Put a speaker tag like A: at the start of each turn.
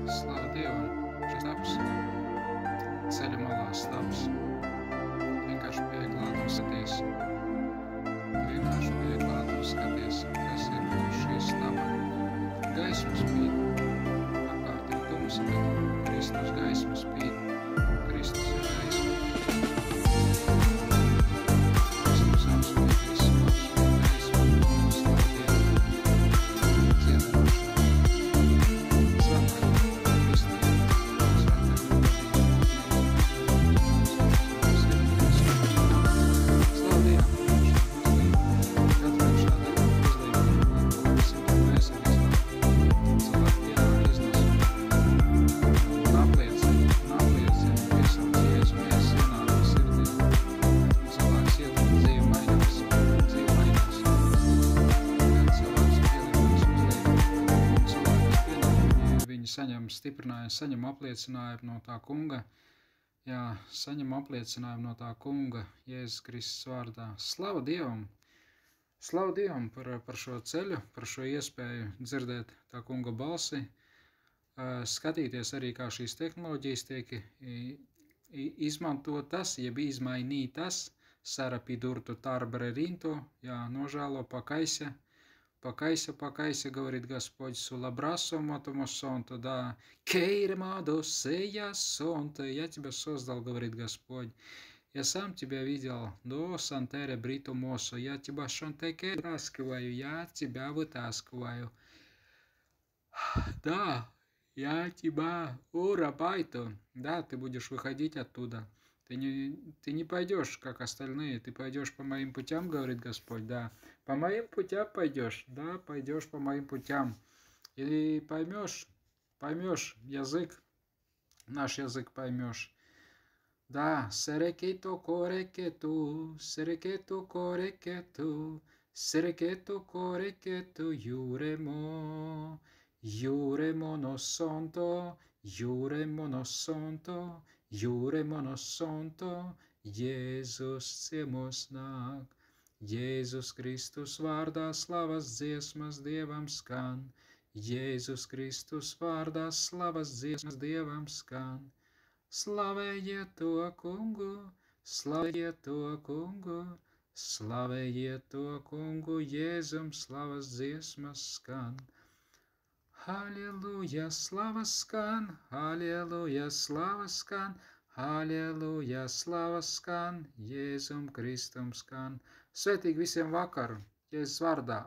A: Slavu Dievam, šis stāvs, ceļa malā stāvs. Vienkārši pieeja klāt un skaties. Vienkārši pieeja klāt un skaties, kas ir šīs staba. Gaisma spīd. Apkārt ir tums, bet Kristus gaisma spīd. Kristus ir gaisma. Kristus apspīd visu, apspīd gaismu. Slavu Dievam. Saņem stiprinājumu, saņem apliecinājumu no tā kunga. Jā, saņem apliecinājumu no tā kunga, Jēzus Kristus vārdā. Slavu Dievam! Slavu Dievam par šo ceļu, par šo iespēju dzirdēt tā kunga balsi, skatīties arī, kā šīs tehnoloģijas tiek izmantotas, jeb izmainītas, sarapidurtu tarbrerinto, jā, nožēlo pakайся. Покайся, говорит Господь, сулабрасоматому сонту, да, кейремадо сея сонта, я тебя создал, говорит Господь. Я сам тебя видел, до сантере бриту мосо, я тебя шонтеке вытаскиваю, я тебя вытаскиваю. Да, я тебя, урабайто, да, ты будешь выходить оттуда. Ты не пойдешь, как остальные, ты пойдешь по моим путям, говорит Господь, да. По моим путям пойдешь, да, пойдешь по моим путям. И поймешь язык, наш язык поймешь. Да, серекето корекету, юремо, юремо носонто, Juremo nosonto, Jēzus ciemos nāk. Jēzus Kristus vārdā slavas dziesmas Dievam skan. Jēzus Kristus vārdā slavas dziesmas Dievam skan. Slavējiet to kungu, slavējiet to kungu, slavējiet to kungu, Jēzum slavas dziesmas skan. Halleluja, slava skan, halleluja, slava skan, halleluja, slava skan, Jēzum Kristum skan. Svētīgi visiem vakaru, Jēzus vārdā.